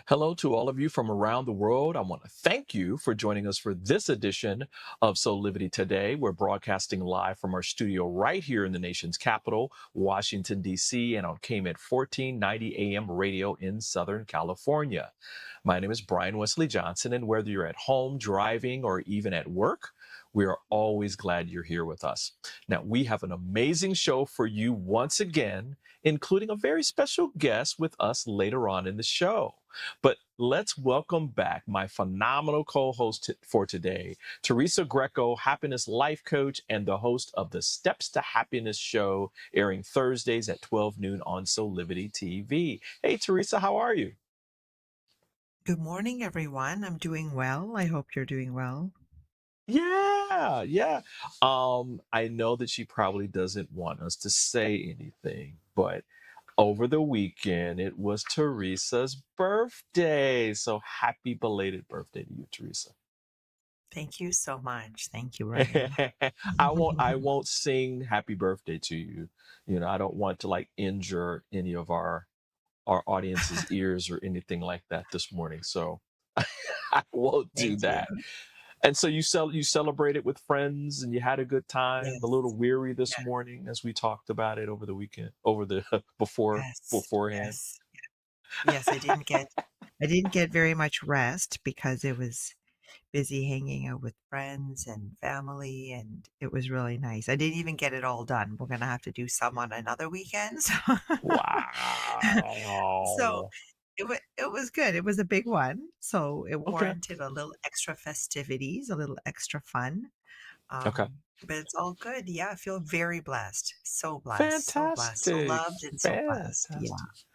Hello to all of you from around the world. I want to thank you for joining us for this edition of Soulivity Today. We're broadcasting live from our studio right here in the nation's capital, Washington, D.C., and on KMET 1490 AM radio in Southern California. My name is Brian Wesley Johnson, and whether you're at home, driving, or even at work, we are always glad you're here with us. Now, we have an amazing show for you once again, including a very special guest with us later on in the show. But let's welcome back my phenomenal co-host for today, Teresa Greco, happiness life coach and the host of the Steps to Happiness show, airing Thursdays at 12 noon on Soulivity TV. Hey, Teresa, how are you? Good morning, everyone. I'm doing well. I hope you're doing well. Yeah. I know that she probably doesn't want us to say anything, but over the weekend, it was Teresa's birthday. So happy belated birthday to you, Teresa. Thank you so much. Thank you, Ryan. I won't sing happy birthday to you. You know, I don't want to like injure any of our audience's ears or anything like that this morning. So I won't do Thank that. you. And so you celebrated with friends and you had a good time, Yes. a little weary this Yes. morning as we talked about it over the weekend, Yes. beforehand. Yes. I didn't get very much rest because it was busy hanging out with friends and family, and it was really nice. I didn't even get it all done. We're gonna have to do some on another weekend. So Wow. it was good. It was a big one, so it Okay. warranted a little extra festivities, a little extra fun. Okay. But it's all good. Yeah, I feel very blessed. So blessed. So blessed. So Fantastic. loved and so blessed. Yeah. Fantastic.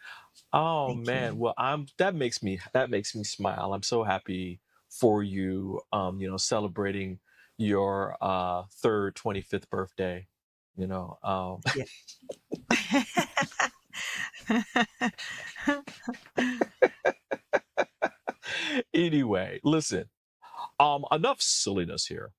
Oh Thank man. you. Well, that makes me smile. I'm so happy for you, celebrating your third 25th birthday, you know. Yeah. Anyway, listen, enough silliness here.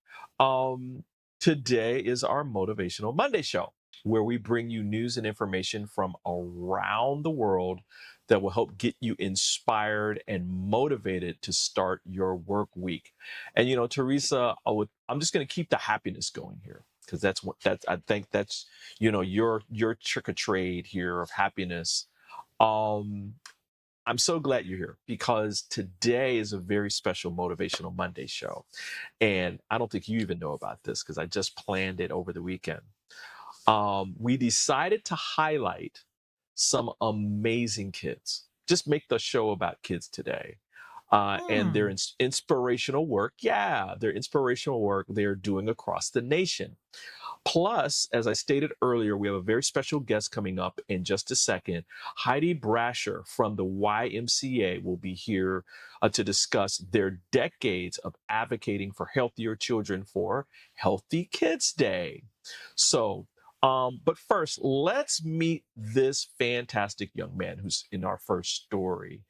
Today is our Motivational Monday show, where we bring you news and information from around the world that will help get you inspired and motivated to start your work week. And you know, Teresa, I'm just going to keep the happiness going here because I think that's your trick or trade here of happiness. Um, I'm so glad you're here because today is a very special Motivational Monday show. And I don't think you even know about this because I just planned it over the weekend. We decided to highlight some amazing kids. Just make the show about kids today. And their inspirational work. Yeah, their inspirational work they're doing across the nation. Plus, as I stated earlier, we have a very special guest coming up in just a second. Heidi Brasher from the YMCA will be here to discuss their decades of advocating for healthier children for Healthy Kids Day. So, but first, let's meet this fantastic young man who's in our first story.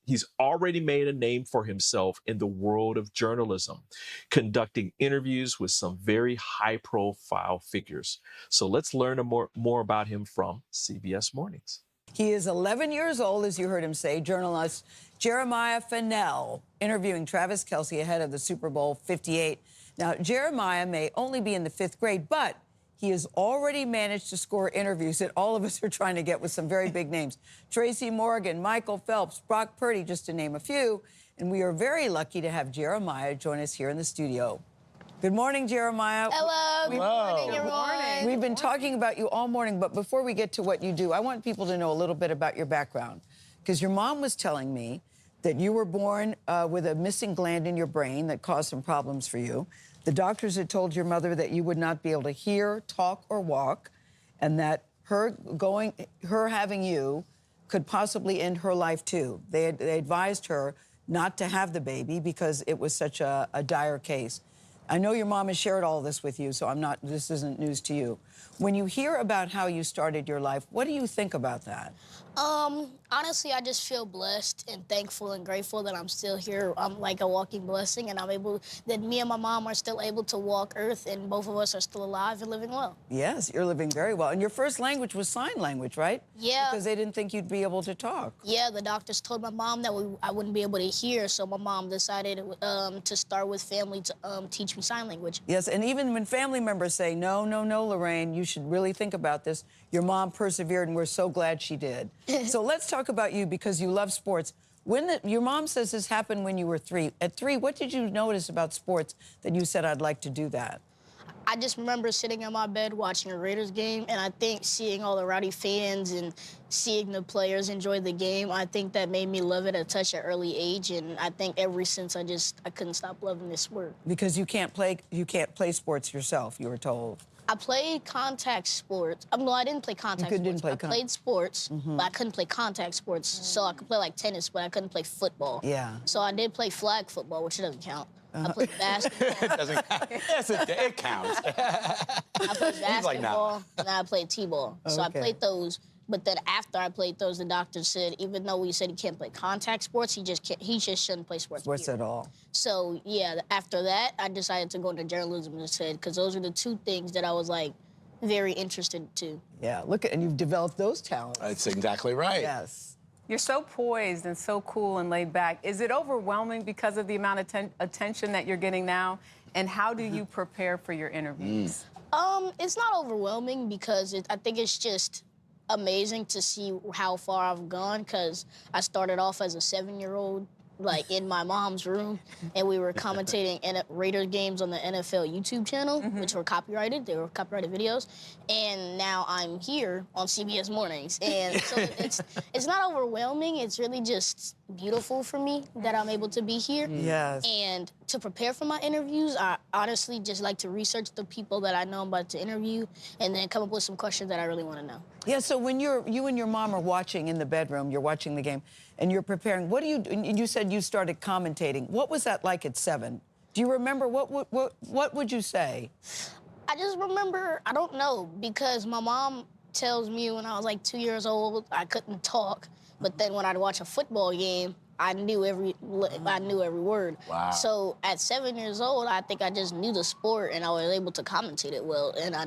He's already made a name for himself in the world of journalism, conducting interviews with some very high-profile figures. So let's learn more about him from CBS Mornings. He is 11 years old, as you heard him say, journalist Jeremiah Fennell, interviewing Travis Kelce ahead of the Super Bowl 58. Now, Jeremiah may only be in the 5th grade, but he has already managed to score interviews that all of us are trying to get with some very big names. Tracy Morgan, Michael Phelps, Brock Purdy, just to name a few. And we are very lucky to have Jeremiah join us here in the studio. Good morning, Jeremiah. Hello. Good morning, everyone. We've been talking about you all morning, but before we get to what you do, I want people to know a little bit about your background. Because your mom was telling me that you were born with a missing gland in your brain that caused some problems for you. The doctors had told your mother that you would not be able to hear, talk, or walk, and that her having you could possibly end her life too. They advised her not to have the baby because it was such a dire case. I know your mom has shared all this with you, so this isn't news to you. When you hear about how you started your life, what do you think about that? Honestly, I just feel blessed and thankful and grateful that I'm still here. I'm like a walking blessing, and that me and my mom are still able to walk Earth, and both of us are still alive and living well. Yes, you're living very well. And your first language was sign language, right? Yeah. Because they didn't think you'd be able to talk. Yeah, the doctors told my mom that I wouldn't be able to hear, so my mom decided to start with family to teach me sign language. Yes, and even when family members say, no, no, no, Lorraine, you should really think about this, your mom persevered, and we're so glad she did. So let's talk about you, because you love sports. Your mom says this happened when you were 3. At 3, what did you notice about sports that you said, I'd like to do that? I just remember sitting in my bed watching a Raiders game, and I think seeing all the rowdy fans and seeing the players enjoy the game, I think that made me love it at such an early age, and I think ever since I couldn't stop loving this sport. Because you can't play sports yourself, you were told. I played contact sports. No, I didn't play contact sports. I played sports, but I couldn't play contact sports. So I could play like tennis, but I couldn't play football. Yeah. So I did play flag football, which doesn't count. I played basketball. It doesn't count. Yes, it counts. I played basketball, and I played t-ball. So I played those. But then after I played those, the doctor said, even though we said he can't play contact sports, he just shouldn't play sports. Sports at all. So yeah, after that, I decided to go into journalism instead, because those are the 2 things that I was like very interested to. Yeah, and you've developed those talents. That's exactly right. Yes. You're so poised and so cool and laid back. Is it overwhelming because of the amount of attention that you're getting now? And how do you prepare for your interviews? It's not overwhelming, because I think it's just amazing to see how far I've gone, because I started off as a 7-year-old, like in my mom's room, and we were commentating Raider games on the NFL YouTube channel, which were copyrighted. They were copyrighted videos, and now I'm here on CBS Mornings, and so it's not overwhelming. It's really just beautiful for me that I'm able to be here. Yes. And to prepare for my interviews, I honestly just like to research the people that I know I'm about to interview, and then come up with some questions that I really want to know. Yeah, so when you and your mom are watching in the bedroom, you're watching the game, and you're preparing, what do you do? And you said you started commentating. What was that like at 7? Do you remember, what would you say? I just remember, I don't know, because my mom tells me when I was like 2 years old, I couldn't talk. But then when I'd watch a football game, I knew every word. Wow. So at 7 years old, I think I just knew the sport, and I was able to commentate it well. And I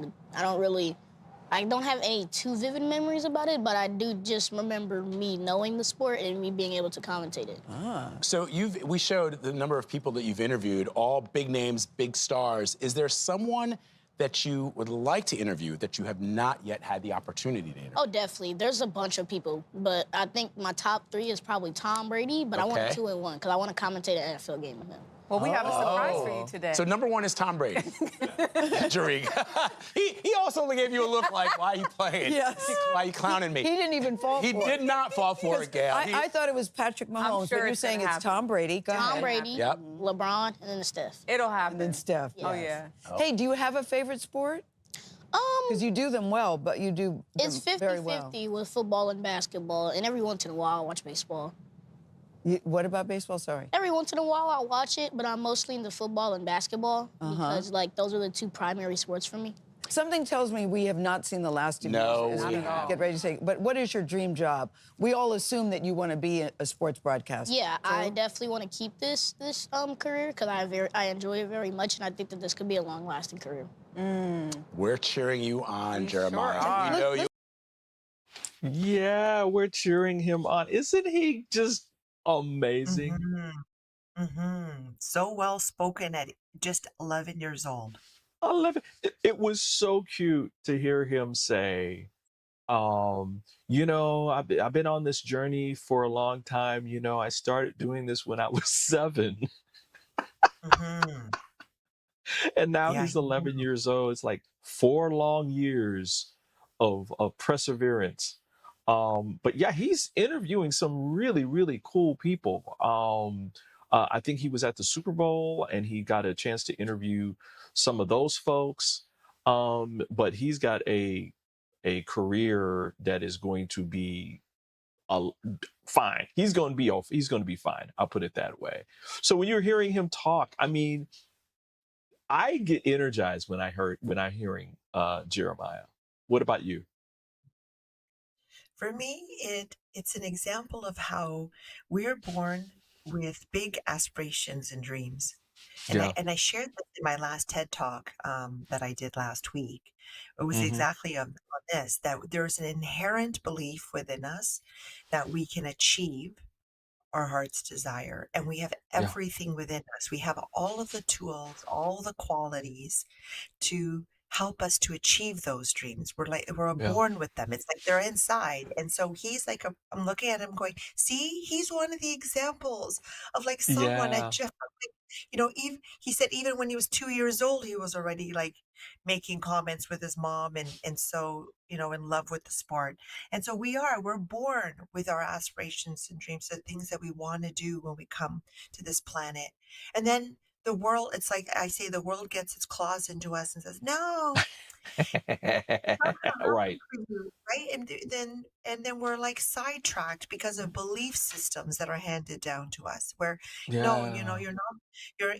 don't have any too vivid memories about it, but I do just remember me knowing the sport and me being able to commentate it. So we showed the number of people that you've interviewed, all big names, big stars. Is there someone that you would like to interview that you have not yet had the opportunity to interview? Oh, definitely. There's a bunch of people, but I think my top 3 is probably Tom Brady, but I want a 2-in-1, because I want to commentate an NFL game with him. Well, we have a surprise for you today. So number 1 is Tom Brady. Jerick. he also gave you a look like, why are you playing? Yes. Why are you clowning me? He didn't even fall for it. He did not fall for it, Gail. I thought it was Patrick Mahomes, sure but you're it's saying gonna it's Tom Brady. Go ahead. Tom Brady, Yep. LeBron, and then Steph. It'll happen. And then Steph. Oh, yeah. Hey, do you have a favorite sport? Because you do them well, but you do them It's very well. 50-50 with football and basketball, and every once in a while I watch baseball. What about baseball? Sorry. Every once in a while I watch it, but I'm mostly into football and basketball, because like those are the 2 primary sports for me. Something tells me we have not seen the last of you. No, as we we haven't. get ready to say. But what is your dream job? We all assume that you want to be a sports broadcaster. Yeah, I definitely want to keep this career, because I enjoy it very much, and I think that this could be a long-lasting career. We're cheering you on, We Jeremiah. sure are. We know you. Yeah, we're cheering him on. Isn't he just amazing? So well spoken at just 11 years old. 11. It was so cute to hear him say, you know, I've been on this journey for a long time. You know, I started doing this when I was 7. And now Yeah. he's 11 years old. It's like 4 long years of perseverance. But yeah, he's interviewing some really, really cool people. I think he was at the Super Bowl and he got a chance to interview some of those folks. But he's got a a career that is going to be fine. He's going to be he's going to be fine. I'll put it that way. So when you're hearing him talk, I mean, I get energized when I'm hearing Jeremiah. What about you? For me, it's an example of how we're born with big aspirations and dreams. And Yeah. I shared this in my last TED Talk that I did last week. It was Mm-hmm. exactly on this, that there's an inherent belief within us that we can achieve our heart's desire. And we have Yeah. everything within us. We have all of the tools, all the qualities to help us to achieve those dreams. We're Yeah. born with them. It's like they're inside. And so he's like, I'm looking at him going, see, he's one of the examples of like someone Yeah. at just, you know, even he said even when he was 2 years old, he was already like making comments with his mom and so, you know, in love with the sport. And so we're born with our aspirations and dreams, the things that we want to do when we come to this planet. And then the world, it's like I say, the world gets its claws into us and says, no, Right. right? And then we're like sidetracked because of belief systems that are handed down to us where no, you know, Yeah.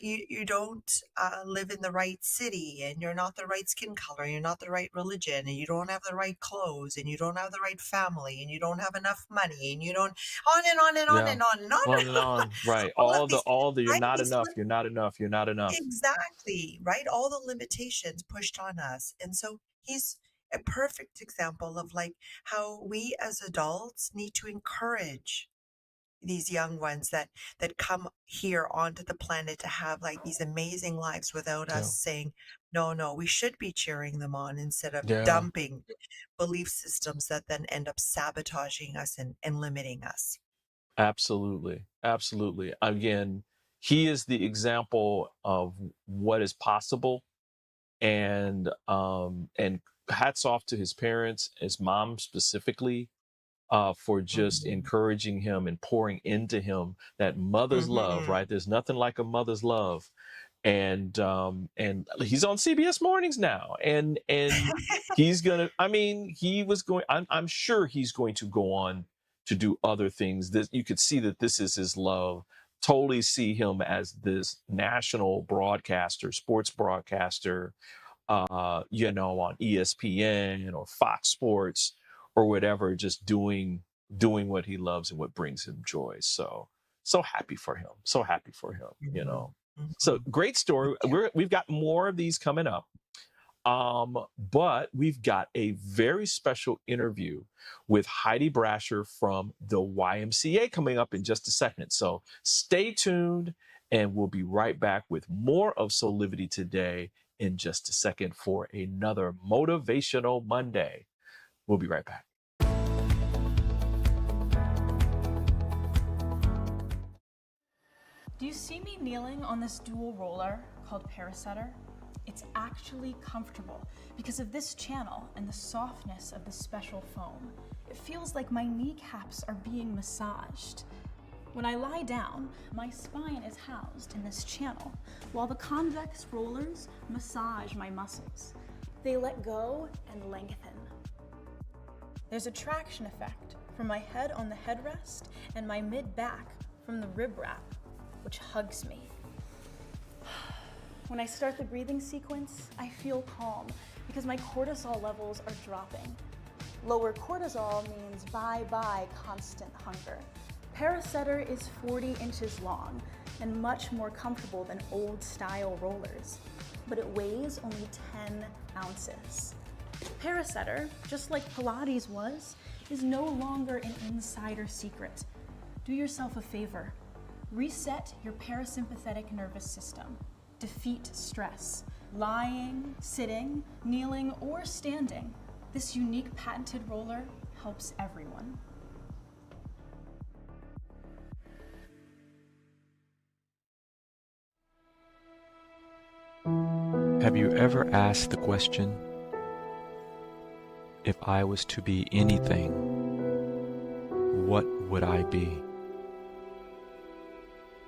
you don't live in the right city, and you're not the right skin color, you're not the right religion, and you don't have the right clothes, and you don't have the right family, and you don't have enough money, and you don't on and on and on Yeah. and on and on. On and on. Right. All of All the you're right? not enough. You're not enough. You're not enough. Exactly, right? All the limitations pushed on us. And so he's a perfect example of like how we as adults need to encourage these young ones that come here onto the planet to have like these amazing lives without Yeah. us saying, no, we should be cheering them on instead of Yeah. dumping belief systems that then end up sabotaging us and limiting us. Absolutely. Absolutely. Again, he is the example of what is possible. And hats off to his parents, his mom specifically, for just encouraging him and pouring into him that mother's love, right? There's nothing like a mother's love. And he's on CBS Mornings now. And he's gonna, I mean, I'm sure he's going to go on to do other things. That you could see that this is his love. Totally see him as this national broadcaster, sports broadcaster, you know, on ESPN or Fox Sports or whatever, just doing what he loves and what brings him joy. So happy for him. So happy for him, you know. So great story. We've got more of these coming up. But we've got a very special interview with Heidi Brasher from the YMCA coming up in just a second. So stay tuned, and we'll be right back with more of Soulivity Today in just a second for another Motivational Monday. We'll be right back. Do you see me kneeling on this dual roller called Parasetter? It's actually comfortable because of this channel and the softness of the special foam. It feels like my kneecaps are being massaged. When I lie down, my spine is housed in this channel, while the convex rollers massage my muscles. They let go and lengthen. There's a traction effect from my head on the headrest and my mid-back from the rib wrap, which hugs me. When I start the breathing sequence, I feel calm because my cortisol levels are dropping. Lower cortisol means bye-bye constant hunger. Parasetter is 40 inches long and much more comfortable than old-style rollers, but it weighs only 10 ounces. Parasetter, just like Pilates was, is no longer an insider secret. Do yourself a favor. Reset your parasympathetic nervous system. Defeat stress. Lying, sitting, kneeling, or standing. This unique patented roller helps everyone. Have you ever asked the question, if I was to be anything, what would I be?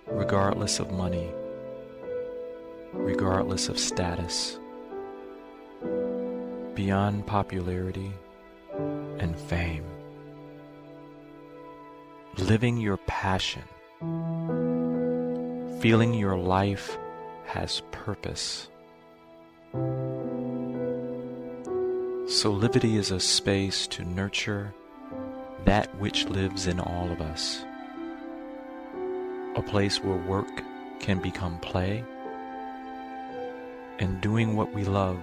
Regardless of money, regardless of status, beyond popularity, and fame. Living your passion. Feeling your life has purpose. Soulivity is a space to nurture that which lives in all of us. A place where work can become play, and doing what we love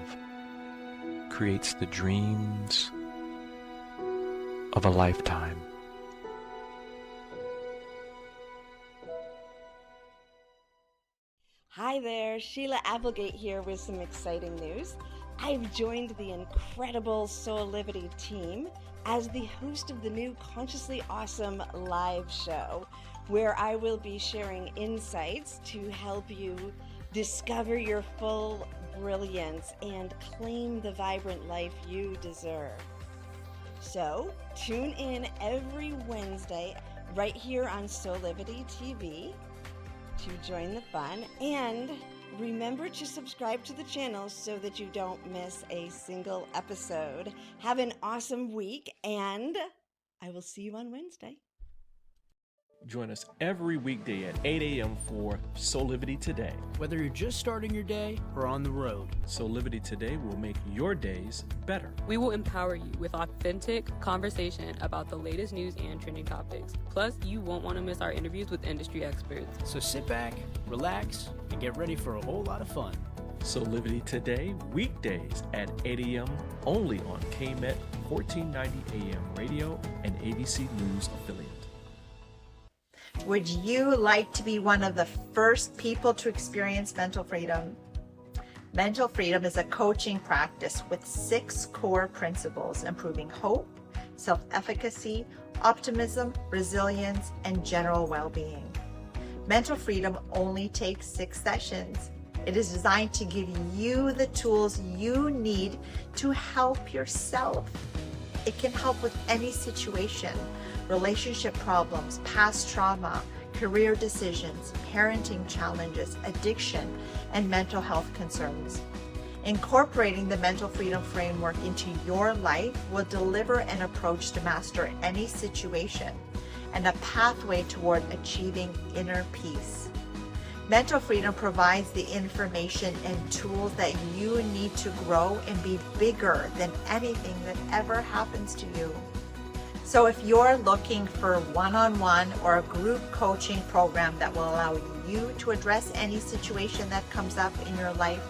creates the dreams of a lifetime. Hi there, Sheila Applegate here with some exciting news. I've joined the incredible Soulivity team as the host of the new Consciously Awesome live show, where I will be sharing insights to help you discover your full brilliance and claim the vibrant life you deserve. So tune in every Wednesday right here on Soulivity TV to join the fun, and remember to subscribe to the channel so that you don't miss a single episode. Have an awesome week, and I will see you on Wednesday. Join us every weekday at 8 a.m. for Soulivity Today. Whether you're just starting your day or on the road, Soulivity Today will make your days better. We will empower you with authentic conversation about the latest news and trending topics. Plus, you won't want to miss our interviews with industry experts. so sit back, relax, and get ready for a whole lot of fun. Soulivity Today, weekdays at 8 a.m. only on KMET 1490 AM radio and ABC News affiliate. Would you like to be one of the first people to experience mental freedom? Mental freedom is a coaching practice with 6 core principles: improving hope, self-efficacy, optimism, resilience, and general well-being. Mental freedom only takes 6 sessions. It is designed to give you the tools you need to help yourself. It can help with any situation: relationship problems, past trauma, career decisions, parenting challenges, addiction, and mental health concerns. Incorporating the mental freedom framework into your life will deliver an approach to master any situation and a pathway toward achieving inner peace. Mental freedom provides the information and tools that you need to grow and be bigger than anything that ever happens to you. So if you're looking for one-on-one or a group coaching program that will allow you to address any situation that comes up in your life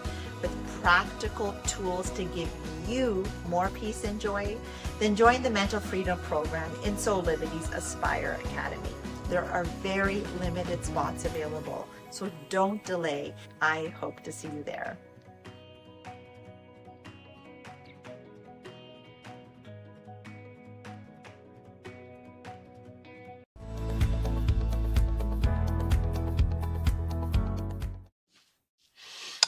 with practical tools to give you more peace and joy, then join the Mental Freedom Program in Soulivity's Aspire Academy. There are very limited spots available, so don't delay. I hope to see you there.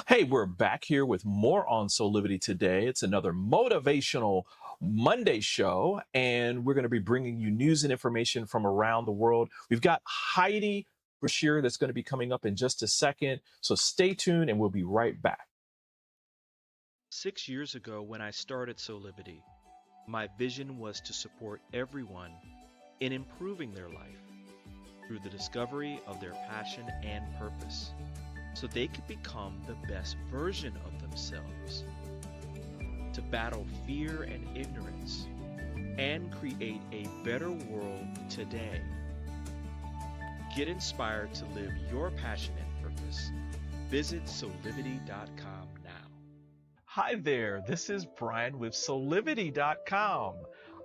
Hey, we're back here with more on Soulivity Today. It's another motivational Monday show, and we're going to be bringing you news and information from around the world. We've got Heidi Brasher that's going to be coming up in just a second, so stay tuned and we'll be right back. 6 years ago, when I started Soulivity, my vision was to support everyone in improving their life through the discovery of their passion and purpose, so they could become the best version of themselves, to battle fear and ignorance, and create a better world today. Get inspired to live your passion and purpose. Visit Soulivity.com now. Hi there, this is Brian with Soulivity.com.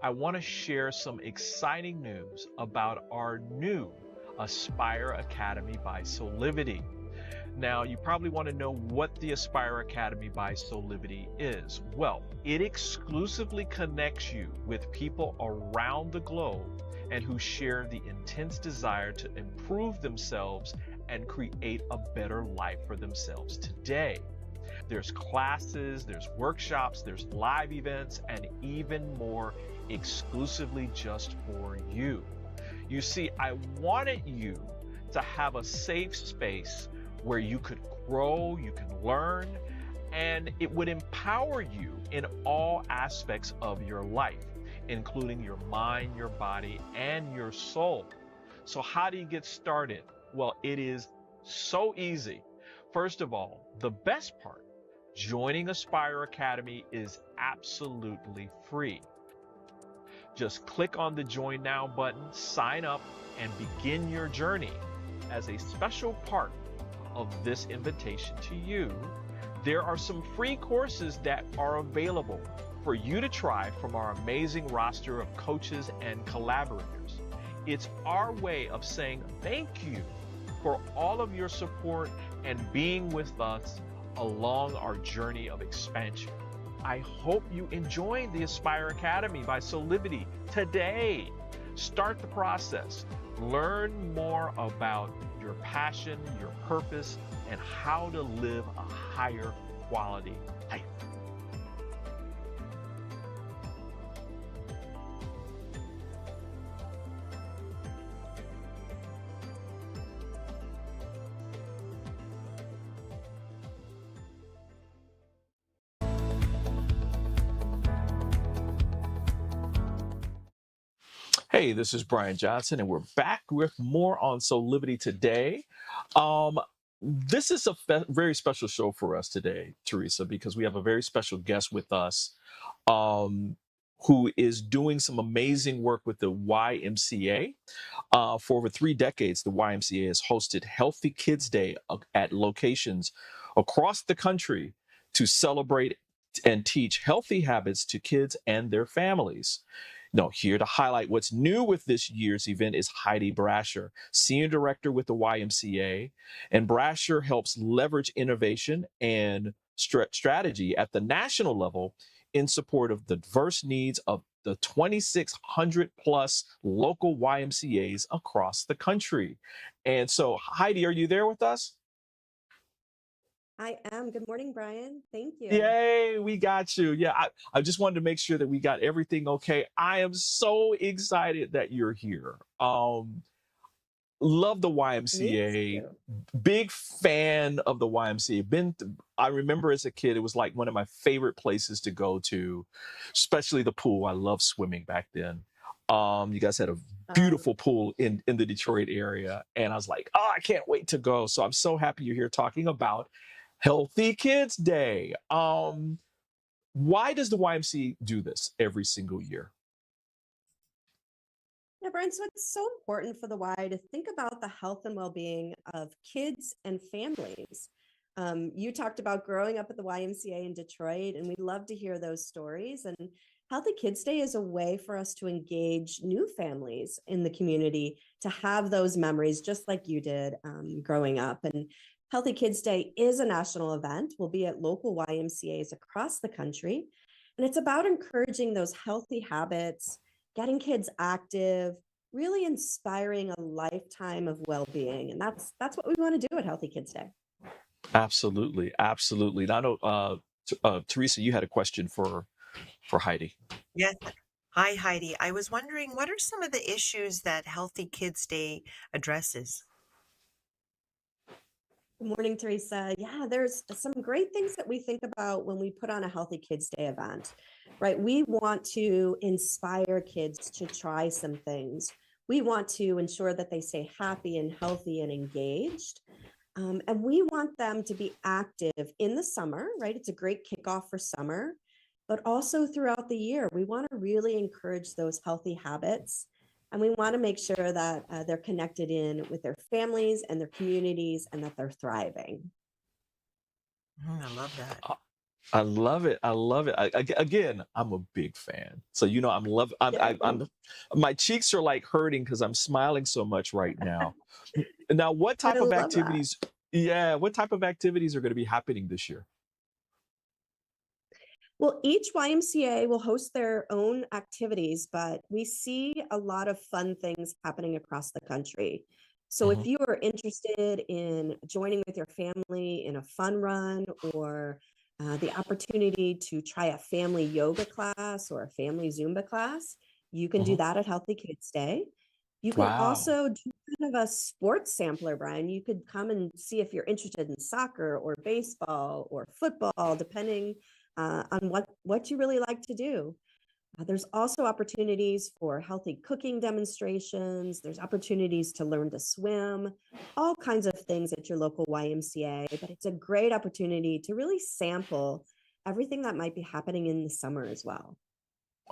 I want to share some exciting news about our new Aspire Academy by Soulivity. Now, you probably want to know what the Aspire Academy by Soulivity is. Well, it exclusively connects you with people around the globe and who share the intense desire to improve themselves and create a better life for themselves today. There's classes, there's workshops, there's live events, and even more exclusively just for you. You see, I wanted you to have a safe space where you could grow, you can learn, and it would empower you in all aspects of your life. including your mind, your body, and your soul. So how do you get started? Well, it is so easy. First of all, the best part, joining Aspire Academy is absolutely free. Just click on the Join Now button, sign up, and begin your journey. As a special part of this invitation to you, there are some free courses that are available for you to try from our amazing roster of coaches and collaborators. It's our way of saying thank you for all of your support and being with us along our journey of expansion. I hope you enjoyed the Aspire Academy by Soulivity today. Start the process. Learn more about your passion, your purpose, and how to live a higher quality life. Hey, this is Brian Johnson, and we're back with more on Soulivity today. This is a very special show for us today, Teresa, because we have a very special guest with us who is doing some amazing work with the YMCA. For over 3 decades, the YMCA has hosted Healthy Kids Day at locations across the country to celebrate and teach healthy habits to kids and their families. Now, here to highlight what's new with this year's event is Heidi Brasher, Senior Director with the YMCA. And Brasher helps leverage innovation and strategy at the national level in support of the diverse needs of the 2,600 plus local YMCAs across the country. And so, Heidi, are you there with us? I am. Good morning, Brian. Thank you. Yay, we got you. Yeah, I just wanted to make sure that we got everything okay. I am so excited that you're here. Love the Me YMCA. too. Big fan of the YMCA. I remember as a kid, it was like one of my favorite places to go to, especially the pool. I loved swimming back then. You guys had a beautiful pool in the Detroit area, and I was like, oh, I can't wait to go. So I'm so happy you're here talking about Healthy Kids Day. Why does the YMCA do this every single year? Yeah, Brian, so it's so important for the Y to think about the health and well-being of kids and families. You talked about growing up at the YMCA in Detroit, and we'd love to hear those stories. And Healthy Kids Day is a way for us to engage new families in the community to have those memories, just like you did growing up. And Healthy Kids Day is a national event. We'll be at local YMCAs across the country. And it's about encouraging those healthy habits, getting kids active, really inspiring a lifetime of well-being. And that's what we want to do at Healthy Kids Day. Absolutely, absolutely. And I know, Teresa, you had a question for Heidi. Yes. Hi, Heidi. I was wondering, what are some of the issues that Healthy Kids Day addresses? Good morning, Teresa. Yeah, there's some great things that we think about when we put on a Healthy Kids Day event, right? We want to inspire kids to try some things. We want to ensure that they stay happy and healthy and engaged. And we want them to be active in the summer, right? It's a great kickoff for summer, but also throughout the year. We want to really encourage those healthy habits. And we want to make sure that they're connected in with their families and their communities and that they're thriving. I love that. I love it. I love it. Again, I'm a big fan. So I'm my cheeks are like hurting because I'm smiling so much right now. Now, what type of activities? Yeah, what type of activities are going to be happening this year? Well, each YMCA will host their own activities, but we see a lot of fun things happening across the country. So if you are interested in joining with your family in a fun run or the opportunity to try a family yoga class or a family Zumba class, you can do that at Healthy Kids Day. You can also do kind of a sports sampler, Brian. You could come and see if you're interested in soccer or baseball or football, depending on what you really like to do. There's also opportunities for healthy cooking demonstrations. There's opportunities to learn to swim, all kinds of things at your local YMCA. But it's a great opportunity to really sample everything that might be happening in the summer as well.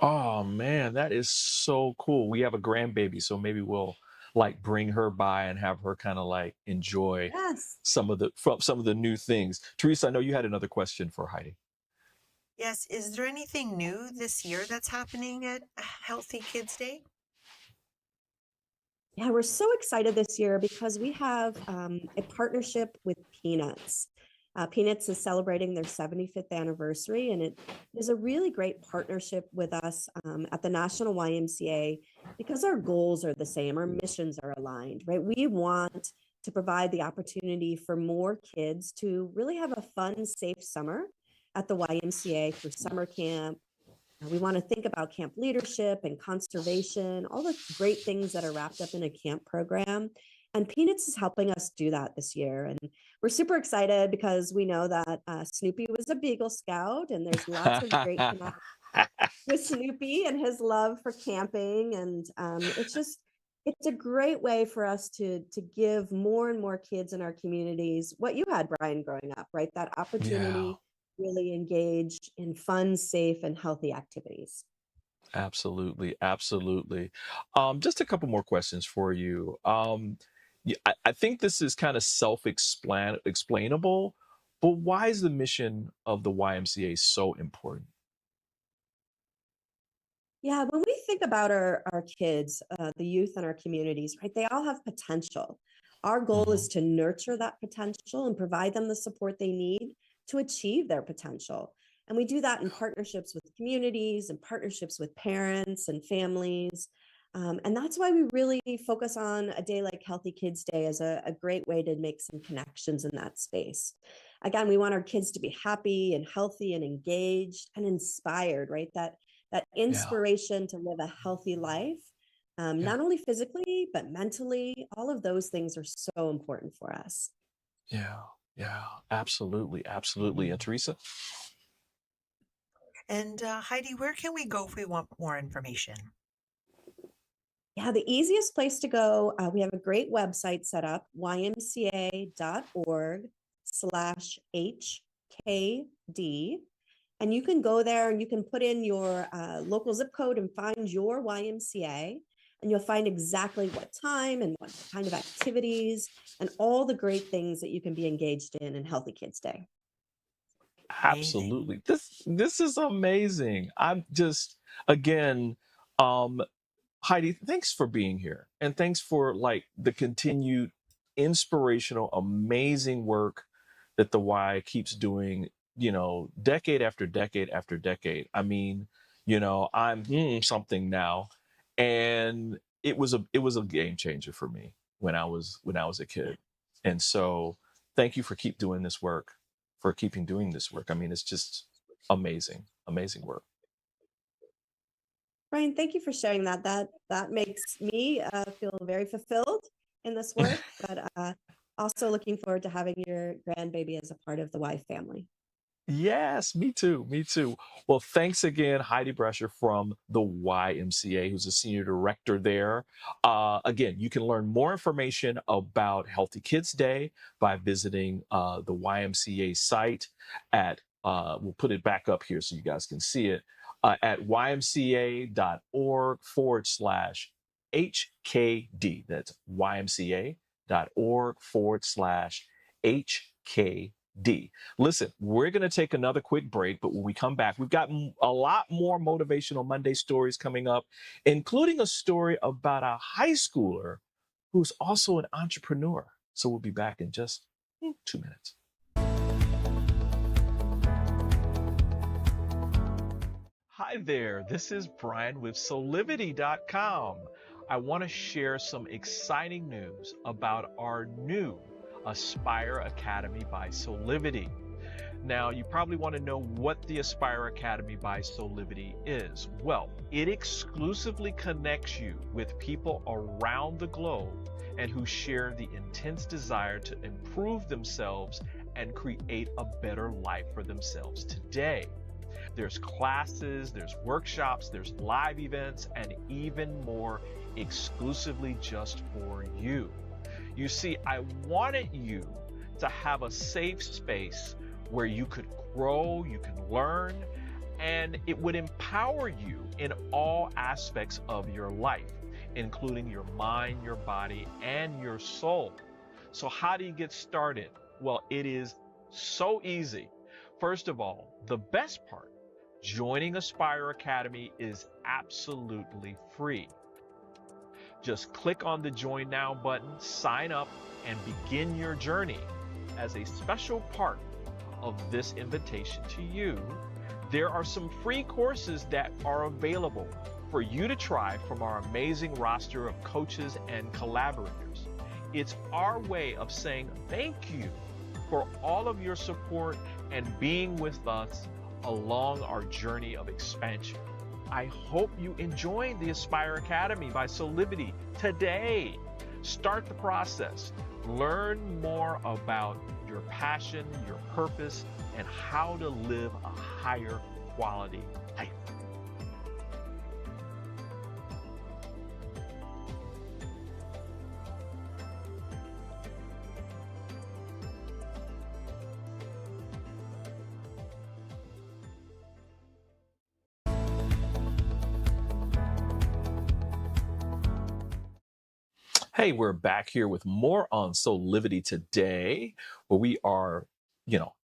Oh man, that is so cool. We have a grandbaby, so maybe we'll like bring her by and have her kind of like enjoy Yes. some of the new things. Teresa, I know you had another question for Heidi. Yes, is there anything new this year that's happening at Healthy Kids Day? Yeah, we're so excited this year because we have a partnership with Peanuts. Peanuts is celebrating their 75th anniversary, and it is a really great partnership with us at the National YMCA because our goals are the same, our missions are aligned, right? We want to provide the opportunity for more kids to really have a fun, safe summer at the YMCA through summer camp. We want to think about camp leadership and conservation, all the great things that are wrapped up in a camp program. And Peanuts is helping us do that this year. And we're super excited because we know that Snoopy was a Beagle Scout, and there's lots of great connections with Snoopy and his love for camping. And it's a great way for us to give more and more kids in our communities what you had, Brian, growing up, right? That opportunity really engage in fun, safe, and healthy activities. Absolutely, absolutely. Just a couple more questions for you. I think this is kind of explainable, but why is the mission of the YMCA so important? Yeah, when we think about our kids, the youth in our communities, right, they all have potential. Our goal is to nurture that potential and provide them the support they need to achieve their potential. And we do that in partnerships with communities and partnerships with parents and families. And that's why we really focus on a day like Healthy Kids Day as a great way to make some connections in that space. Again, we want our kids to be happy and healthy and engaged and inspired, right? That inspiration to live a healthy life, not only physically, but mentally. All of those things are so important for us. Yeah, yeah, absolutely, absolutely. And Teresa? And Heidi, where can we go if we want more information? Yeah, the easiest place to go, we have a great website set up, ymca.org/HKD. And you can go there and you can put in your local zip code and find your YMCA. And you'll find exactly what time and what kind of activities and all the great things that you can be engaged in Healthy Kids Day. Absolutely. This is amazing. I'm just again, Heidi, thanks for being here. And thanks for like the continued inspirational, amazing work that the Y keeps doing, decade after decade after decade. I mean, I'm something now. And it was a game changer for me when I was a kid. And so thank you for keeping doing this work. I mean, it's just amazing, amazing work. Brian, thank you for sharing that. That makes me feel very fulfilled in this work, but also looking forward to having your grandbaby as a part of the Y family. Yes, me too. Me too. Well, thanks again, Heidi Brasher from the YMCA, who's a senior director there. Again, you can learn more information about Healthy Kids Day by visiting the YMCA site at, we'll put it back up here so you guys can see it, at ymca.org/HKD. That's ymca.org/HKD. Listen, we're going to take another quick break, but when we come back, we've got a lot more Motivational Monday stories coming up, including a story about a high schooler who's also an entrepreneur. So we'll be back in just 2 minutes. Hi there, this is Brian with Soulivity.com. I want to share some exciting news about our new Aspire Academy by Soulivity. Now, you probably want to know what the Aspire Academy by Soulivity is. Well, it exclusively connects you with people around the globe and who share the intense desire to improve themselves and create a better life for themselves today. There's classes, there's workshops, there's live events, and even more exclusively just for you. You see, I wanted you to have a safe space where you could grow, you can learn, and it would empower you in all aspects of your life, including your mind, your body, and your soul. So how do you get started? Well, it is so easy. First of all, the best part, joining Aspire Academy is absolutely free. Just click on the Join Now button, sign up, and begin your journey. As a special part of this invitation to you, there are some free courses that are available for you to try from our amazing roster of coaches and collaborators. It's our way of saying thank you for all of your support and being with us along our journey of expansion. I hope you enjoy the Aspire Academy by Soulivity today. Start the process. Learn more about your passion, your purpose, and how to live a higher quality life. Hey, we're back here with more on Soulivity Today, where we are,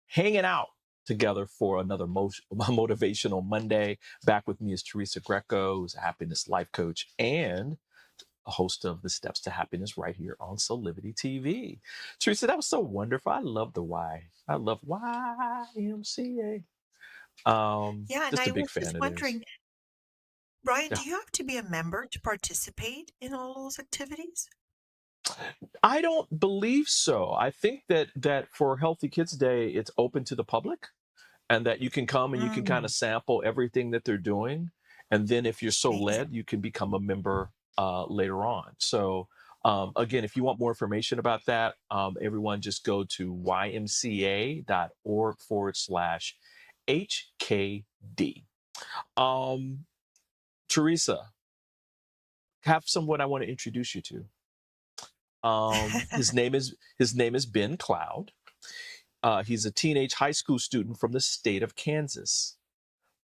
hanging out together for another motivational Monday. Back with me is Teresa Greco, who's a happiness life coach and a host of the Steps to Happiness right here on Soulivity TV. Teresa, that was so wonderful. I love the Y. I love YMCA. Yeah, and Just I a big was fan just of theirs. wondering, Brian, Yeah. do you have to be a member to participate in all those activities? I don't believe so. I think that for Healthy Kids Day, it's open to the public, and that you can come and you can kind of sample everything that they're doing. And then if you're so led, you can become a member later on. So again, if you want more information about that, everyone just go to ymca.org/HKD. Teresa, have someone I want to introduce you to. His name is Ben Cloud. He's a teenage high school student from the state of Kansas,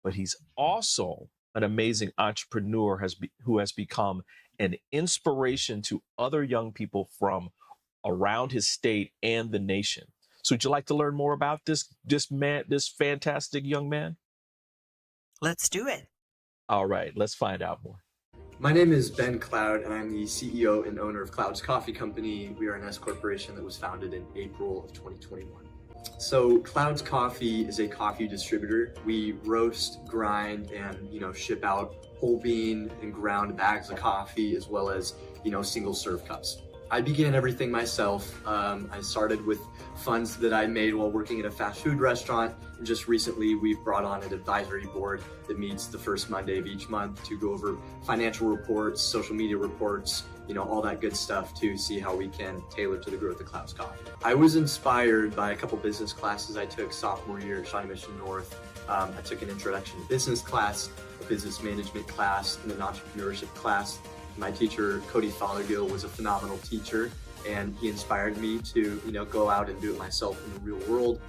but he's also an amazing entrepreneur who has become an inspiration to other young people from around his state and the nation. So would you like to learn more about this fantastic young man? Let's do it. All right, let's find out more. My name is Ben Cloud, and I'm the CEO and owner of Cloud's Coffee Company. We are an S corporation that was founded in April of 2021. So Cloud's Coffee is a coffee distributor. We roast, grind, and ship out whole bean and ground bags of coffee, as well as single serve cups. I began everything myself. I started with funds that I made while working at a fast food restaurant. And just recently, we've brought on an advisory board that meets the first Monday of each month to go over financial reports, social media reports, all that good stuff to see how we can tailor to the growth of Cloud's Coffee. I was inspired by a couple business classes I took sophomore year at Shawnee Mission North. I took an introduction to business class, a business management class, and an entrepreneurship class. My teacher, Cody Fothergill, was a phenomenal teacher, and he inspired me to, go out and do it myself in the real world.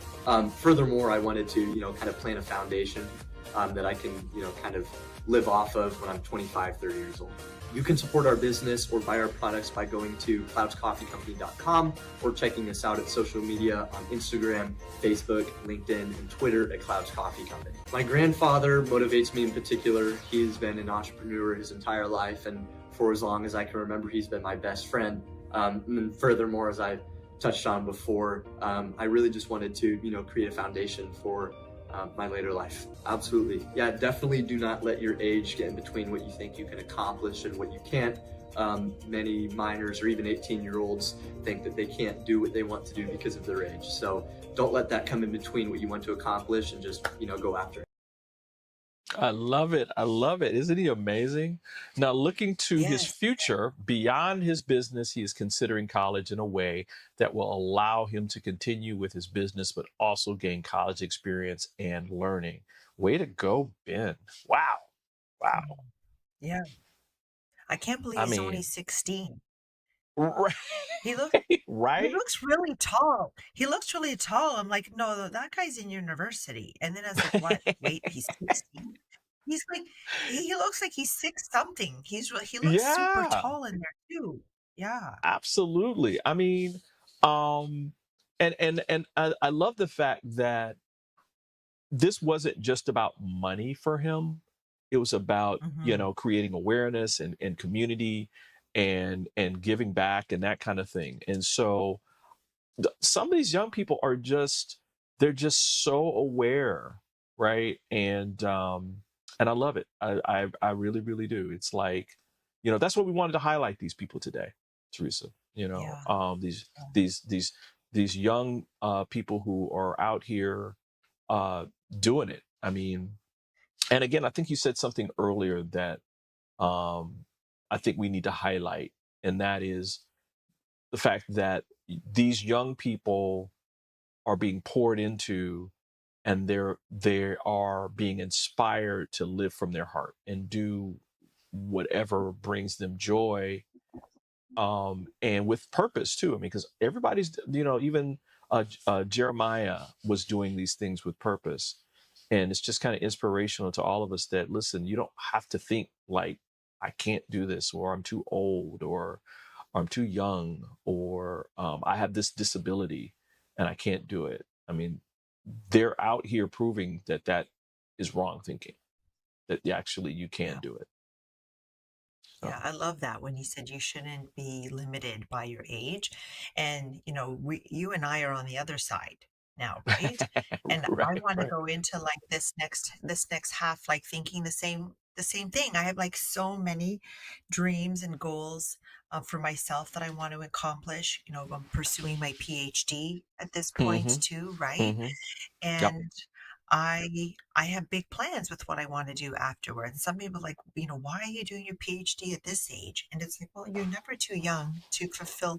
Furthermore, I wanted to, kind of plan a foundation that I can, kind of live off of when I'm 25, 30 years old. You can support our business or buy our products by going to cloudscoffeecompany.com or checking us out at social media on Instagram, Facebook, LinkedIn, and Twitter at Clouds Coffee Company. My grandfather motivates me in particular. He's been an entrepreneur his entire life, and for as long as I can remember, he's been my best friend. And then furthermore, as I touched on before, I really just wanted to, create a foundation for my later life. Absolutely. Yeah, definitely do not let your age get in between what you think you can accomplish and what you can't. Many minors or even 18-year-olds think that they can't do what they want to do because of their age. So don't let that come in between what you want to accomplish, and just, go after it. I love it. I love it. Isn't he amazing? Now, looking to his Yes. future beyond his business, he is considering college in a way that will allow him to continue with his business, but also gain college experience and learning. Way to go, Ben. Wow. Wow. Yeah. I can't believe I he's only mean, 16. right. He looks he Right? looks really tall. He looks really tall. I'm like, no, that guy's in university. And then I was like, what? Wait, he's 16? He's like, he looks like he's six something. He looks super Yeah, tall in there too. Yeah. absolutely. I mean, um, and I love the fact that this wasn't just about money for him. It was about, Hmm. creating awareness and community and giving back and that kind of thing. And so some of these young people are just they're just so aware, right? And I love it. I really, really do. It's like, that's what we wanted to highlight these people today, Teresa. Yeah. These Yeah. these young people who are out here uh doing it. I mean, and again, I think you said something earlier that I think we need to highlight, and that is the fact that these young people are being poured into, and they are being inspired to live from their heart and do whatever brings them joy, and with purpose too. I mean, because everybody's, even Jeremiah was doing these things with purpose, and it's just kind of inspirational to all of us that, listen, you don't have to think like, I can't do this, or I'm too old, or I'm too young, or I have this disability and I can't do it. I mean, they're out here proving that that is wrong thinking, that actually you can Yeah. do it. Yeah, So, I love that when you said you shouldn't be limited by your age. And, you and I are on the other side now, right? And I right, want to right. go into like this next half, like thinking the same thing. I have like so many dreams and goals for myself that I want to accomplish. I'm pursuing my PhD at this point Mm-hmm. too, right? Mm-hmm. Yep. And I have big plans with what I want to do afterwards. Some people are like, why are you doing your PhD at this age? And it's like, well, you're never too young to fulfill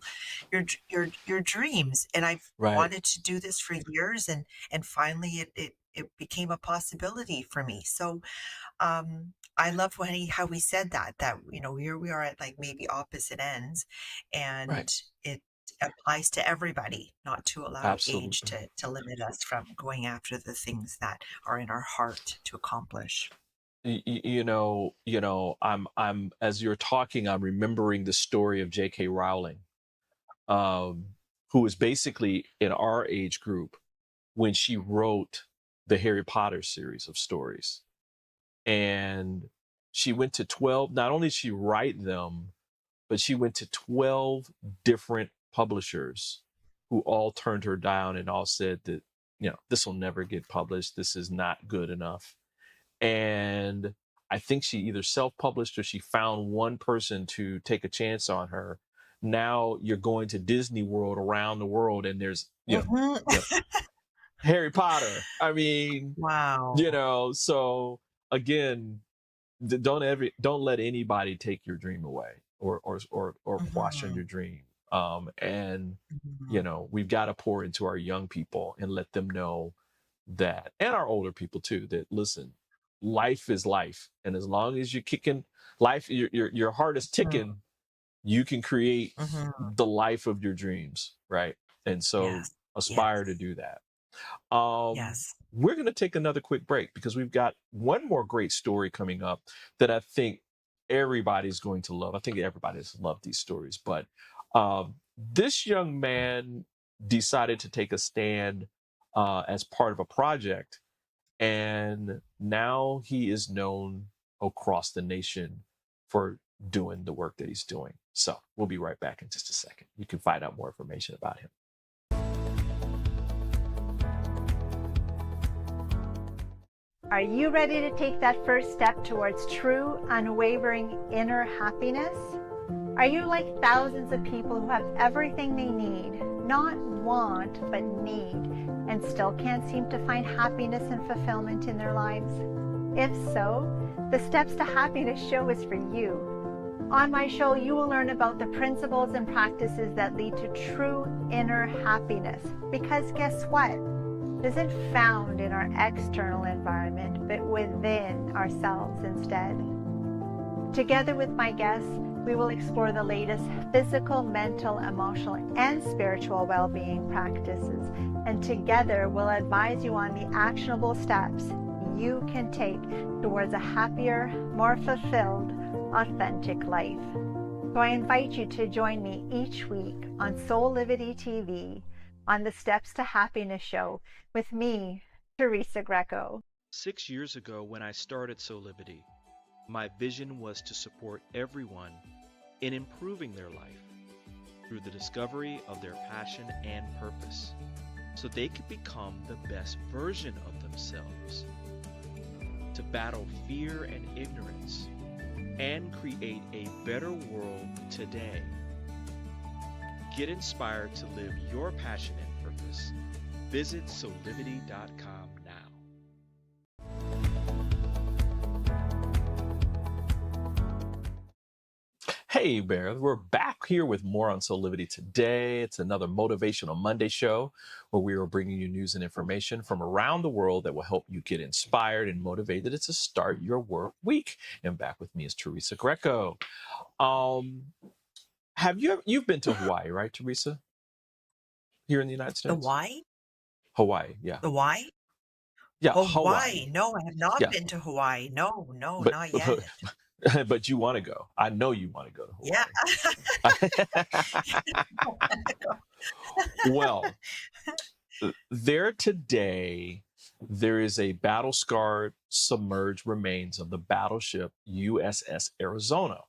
your dreams. And I've Right. wanted to do this for years, and finally it became a possibility for me. So I love how he said that here we are at like maybe opposite ends, Right. and it applies to everybody, not to allow age Absolutely. to limit us from going after the things that are in our heart to accomplish. I'm as you're talking, I'm remembering the story of J.K. Rowling, um, who was basically in our age group when she wrote the Harry Potter series of stories. And she went to 12, not only did she write them, but she went to 12 different publishers who all turned her down and all said that, this will never get published. This is not good enough. And I think she either self-published or she found one person to take a chance on her. Now you're going to Disney World around the world, and there's, Mhm. you know, Harry Potter. I mean, Wow. so again, don't let anybody take your dream away, or quash on Mhm. your dream. And Mhm. we've got to pour into our young people and let them know that, and our older people too, that, listen, life is life, and as long as you're kicking life, your heart is Mhm. ticking, you can create Mhm. the life of your dreams, right? And so Yes. aspire to Yes. do that. We're going to take another quick break because we've got one more great story coming up that I think everybody's going to love. I think everybody's loved these stories, but this young man decided to take a stand as part of a project, and now he is known across the nation for doing the work that he's doing. So we'll be right back in just a second. You can find out more information about him. Are you ready to take that first step towards true, unwavering inner happiness? Are you like thousands of people who have everything they need, not want, but need, and still can't seem to find happiness and fulfillment in their lives? If so, the Steps to Happiness show is for you. On my show, you will learn about the principles and practices that lead to true inner happiness. Because guess what? It isn't found in our external environment, but within ourselves instead. Together with my guests, we will explore the latest physical, mental, emotional, and spiritual well-being practices. And together, we'll advise you on the actionable steps you can take towards a happier, more fulfilled, authentic life. So I invite you to join me each week on Soulivity TV on the Steps to Happiness show with me, Teresa Greco. 6 years ago, when I started Soulivity, my vision was to support everyone in improving their life through the discovery of their passion and purpose, so they could become the best version of themselves, to battle fear and ignorance, and create a better world today. Get inspired to live your passion and purpose. Visit Soulivity.com now. Hey, Bear, we're back here with more on Soulivity Today. It's another Motivational Monday show where we are bringing you news and information from around the world that will help you get inspired and motivated to start your work week. And back with me is Teresa Greco. You've been to Hawaii, right, Teresa? Here in the United States? Hawaii? Hawaii, yeah. Hawaii? Yeah, Oh, Hawaii. No, I have not Yeah. been to Hawaii. No, But, not yet. but you want to go. I know you want to go to Hawaii. Yeah. Well, there today, there is a battle-scarred, submerged remains of the battleship USS Arizona,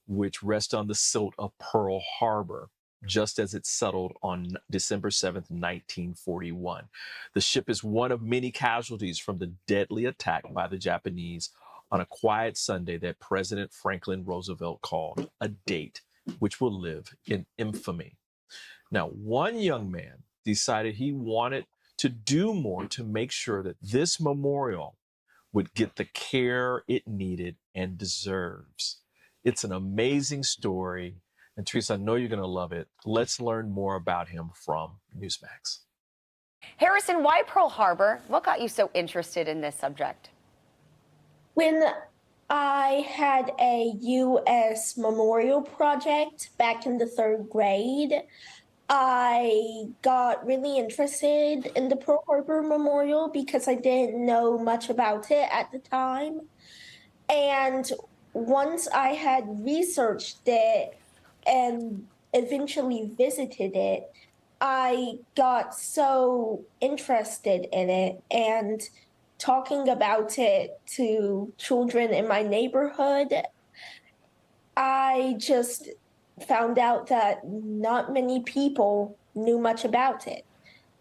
which rests on the silt of Pearl Harbor, just as it settled on December 7th, 1941. The ship is one of many casualties from the deadly attack by the Japanese on a quiet Sunday that President Franklin Roosevelt called a date which will live in infamy. Now, one young man decided he wanted to do more to make sure that this memorial would get the care it needed and deserves. It's an amazing story. And Teresa, I know you're going to love it. Let's learn more about him from Newsmax. Harrison, why Pearl Harbor? What got you so interested in this subject? When I had a U.S. memorial project back in the 3rd grade, I got really interested in the Pearl Harbor Memorial because I didn't know much about it at the time. And once I had researched it and eventually visited it, I got so interested in it, and talking about it to children in my neighborhood, I just found out that not many people knew much about it.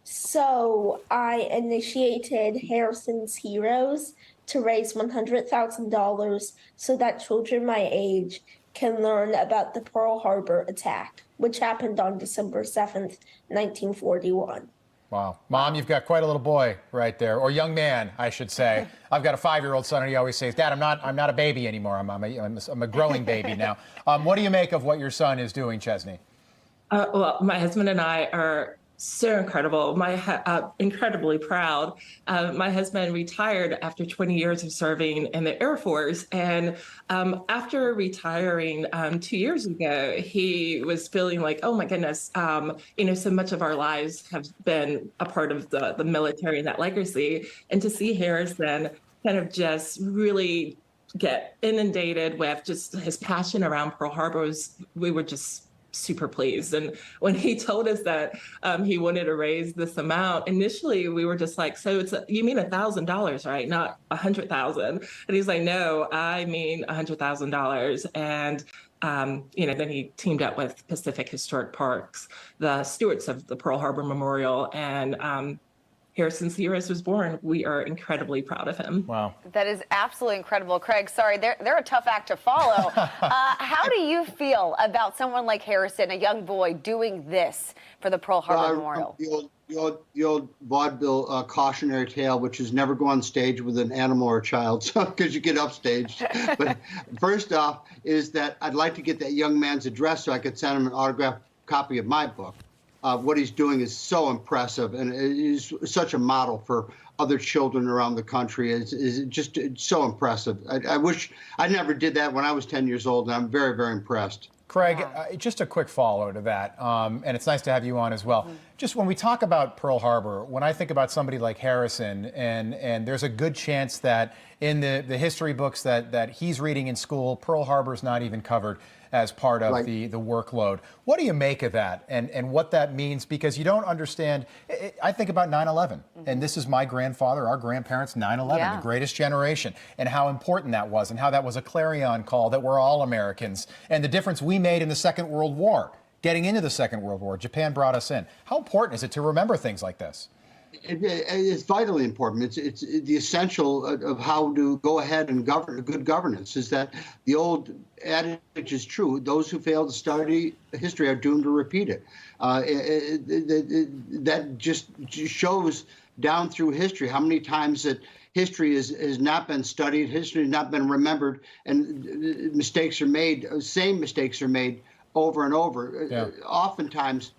So I initiated Harrison's Heroes to raise $100,000 so that children my age can learn about the Pearl Harbor attack, which happened on December 7th, 1941. Wow. Mom, you've got quite a little boy right there, or young man, I should say. I've got a 5-year-old son, and he always says, Dad, I'm not a baby anymore. I'm a growing baby now. What do you make of what your son is doing, Chesney? Well, my husband and I are so incredible. Incredibly proud. My husband retired after 20 years of serving in the Air Force, and after retiring 2 years ago, he was feeling like, oh my goodness, so much of our lives have been a part of the military and that legacy, and to see Harrison kind of just really get inundated with just his passion around Pearl Harbor, we were just super pleased. And when he told us that he wanted to raise this amount, initially we were just like, so you mean $1,000, right? Not 100,000. And he's like, no, I mean $100,000. And then he teamed up with Pacific Historic Parks, the stewards of the Pearl Harbor Memorial, and Harrison's Heroes was born. We are incredibly proud of him. Wow. That is absolutely incredible. Craig, sorry, they're a tough act to follow. How do you feel about someone like Harrison, a young boy, doing this for the Pearl Harbor Memorial? the old vaudeville cautionary tale, which is never go on stage with an animal or a child, because you get upstaged. But first off is that I'd like to get that young man's address so I could send him an autographed copy of my book. What he's doing is so impressive, and he's such a model for other children around the country. It's just so impressive. I wish I never did that when I was 10 years old, and I'm very, very impressed. Craig, just a quick follow to that, and it's nice to have you on as well. Just when we talk about Pearl Harbor, when I think about somebody like Harrison, and there's a good chance that in the history books that he's reading in school, Pearl Harbor's not even covered as part of the workload. What do you make of that and what that means? Because you don't understand. I think about 9/11, and this is my grandfather, our grandparents, 9/11, the greatest generation, and how important that was, and how that was a clarion call that we're all Americans, and the difference we made in the Second World War, getting into the Second World War. Japan brought us in. How important is it to remember things like this? It's vitally important. It's the essential of how to go ahead and govern. Good governance is that the old adage is true. Those who fail to study history are doomed to repeat it. That just shows down through history how many times that history has not been studied, history has not been remembered, and mistakes are made. Same mistakes are made over and over. Oftentimes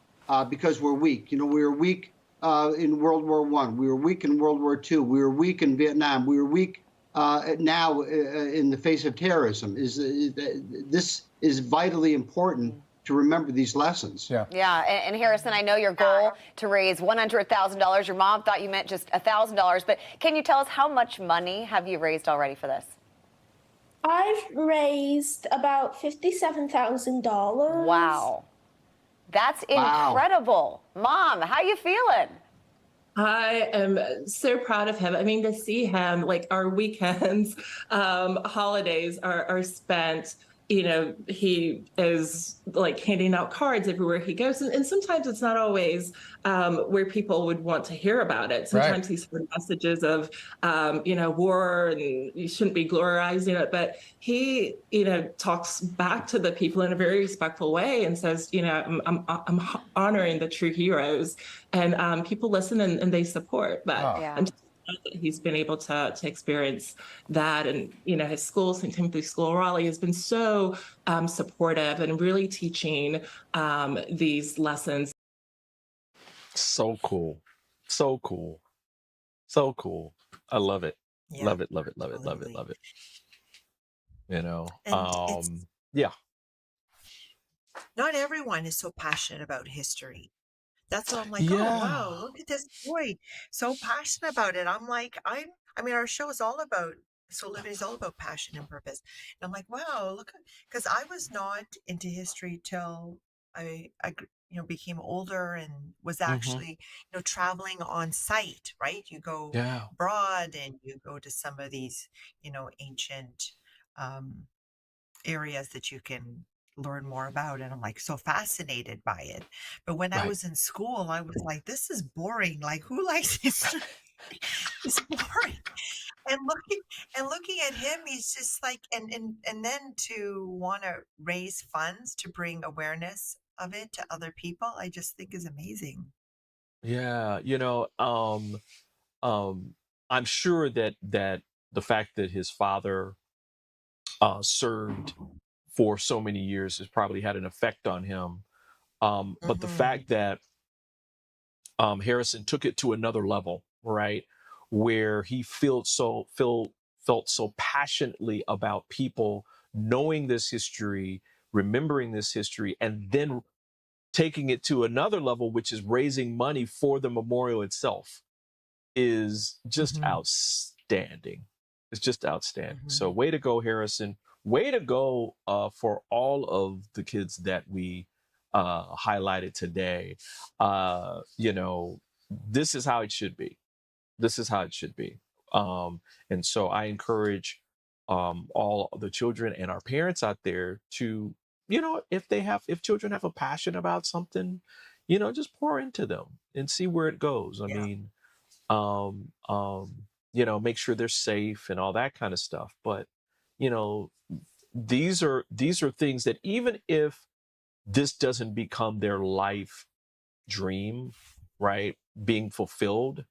because we're weak. You know, we were weak in World War I. We were weak in World War II. We were weak in Vietnam. We were weak now in the face of terrorism. This is vitally important to remember these lessons. Yeah, and Harrison, I know your goal to raise $100,000. Your mom thought you meant just $1,000, but can you tell us how much money have you raised already for this? I've raised about $57,000. Wow. That's incredible. Mom, how you feeling? I am so proud of him. I mean, to see him, like our weekends, holidays are spent, you know, he is like handing out cards everywhere he goes. And sometimes it's not always where people would want to hear about it. Sometimes he's heard messages of, you know, war and you shouldn't be glorifying it. But he, you know, talks back to the people in a very respectful way and says, you know, I'm honoring the true heroes. And people listen and they support that. I'm just glad that he's been able to experience that. And, you know, his school, St. Timothy's School, Raleigh, has been so supportive and really teaching these lessons. So cool. So cool. So cool. I love it. Love it, love it, love it, love it, love it. You know, yeah. Not everyone is so passionate about history. That's why I'm like, oh, wow, look at this boy, so passionate about it. I'm like, I mean, our show is all about, Soulivity is all about passion and purpose. And I'm like, wow, look, because I was not into history till I you know, became older and was actually, you know, traveling on site, right? You go abroad and you go to some of these, you know, ancient areas that you can learn more about, and I'm like so fascinated by it. But when I was in school, I was like, this is boring. Like, who likes history? It's boring. And looking at him, he's just like, and then to want to raise funds to bring awareness of it to other people, I just think is amazing. Yeah, you know, I'm sure that the fact that his father served for so many years has probably had an effect on him. But the fact that Harrison took it to another level, right, where he felt so passionately about people knowing this history, remembering this history, and then taking it to another level, which is raising money for the memorial itself, is just outstanding. It's just outstanding. So way to go, Harrison. Way to go for all of the kids that we highlighted today. You know, this is how it should be. This is how it should be. And so I encourage all the children and our parents out there to, you know, if children have a passion about something, you know, just pour into them and see where it goes. I mean, you know, make sure they're safe and all that kind of stuff. But, you know, these are things that even if this doesn't become their life dream, right, being fulfilled,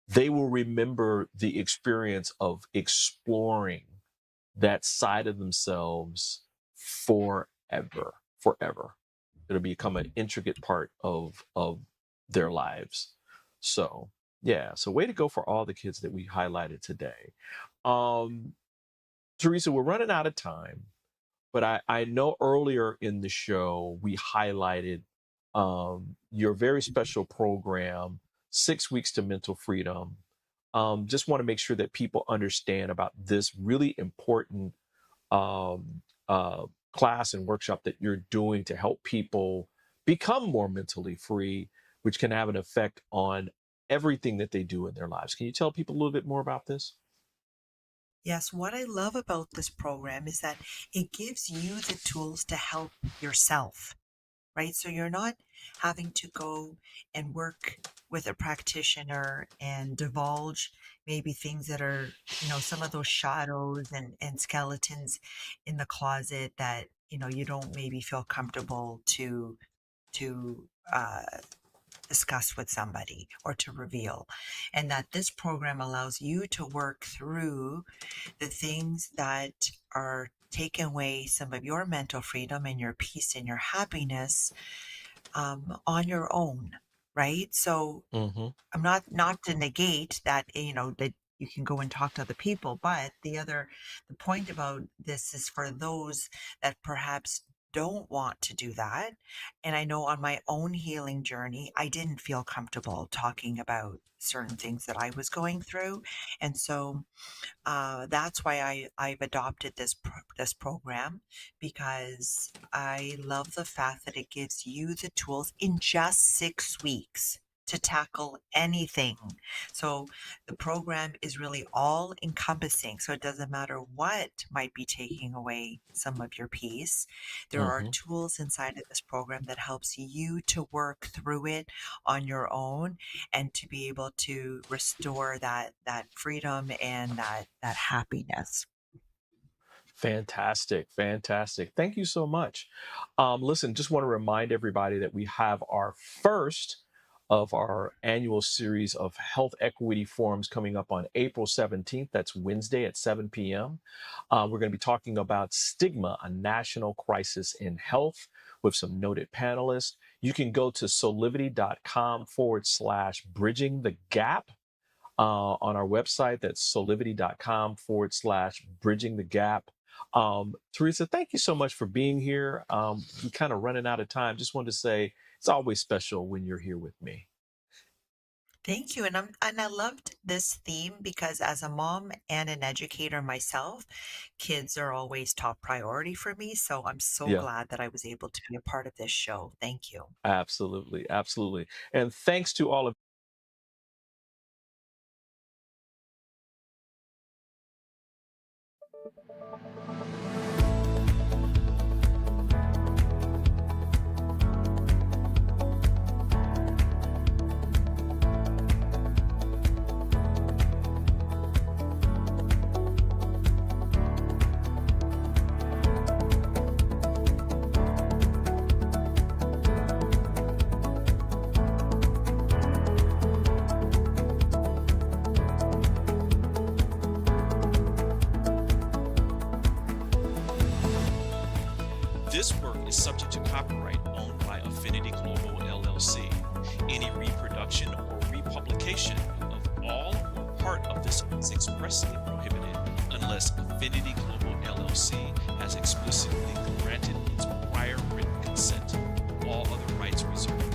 they will remember the experience of exploring that side of themselves forever, forever. It'll become an intricate part of their lives. So yeah, so way to go for all the kids that we highlighted today. Teresa, we're running out of time, but I know earlier in the show we highlighted your very special program, 6 Weeks to Mental Freedom. Just want to make sure that people understand about this really important class and workshop that you're doing to help people become more mentally free, which can have an effect on everything that they do in their lives. Can you tell people a little bit more about this? Yes, what I love about this program is that it gives you the tools to help yourself, right? So you're not having to go and work with a practitioner and divulge maybe things that are, some of those shadows and skeletons in the closet that, you don't maybe feel comfortable to discuss with somebody or to reveal. And that this program allows you to work through the things that are taking away some of your mental freedom and your peace and your happiness on your own, right? So I'm not to negate that, that you can go and talk to other people, but the point about this is for those that perhaps don't want to do that. And I know on my own healing journey, I didn't feel comfortable talking about certain things that I was going through. And so that's why I've adopted this program, because I love the fact that it gives you the tools in just 6 weeks to tackle anything. So the program is really all encompassing. So it doesn't matter what might be taking away some of your peace. There are tools inside of this program that helps you to work through it on your own and to be able to restore that freedom and that happiness. Fantastic. Fantastic. Thank you so much. Listen, just want to remind everybody that we have our first of our annual series of health equity forums coming up on April 17th. That's Wednesday at 7 p.m. We're going to be talking about stigma, a national crisis in health, with some noted panelists. You can go to soulivity.com/bridging the gap. On our website, that's soulivity.com/bridging the gap. Teresa, thank you so much for being here. We're kind of running out of time. Just wanted to say it's always special when you're here with me. Thank you. And I loved this theme because as a mom and an educator myself, kids are always top priority for me. So I'm so glad that I was able to be a part of this show. Thank you. Absolutely. Absolutely. And thanks to all of This work is subject to copyright owned by Affinity Global LLC. Any reproduction or republication of all or part of this is expressly prohibited unless Affinity Global LLC has explicitly granted its prior written consent. All other rights reserved.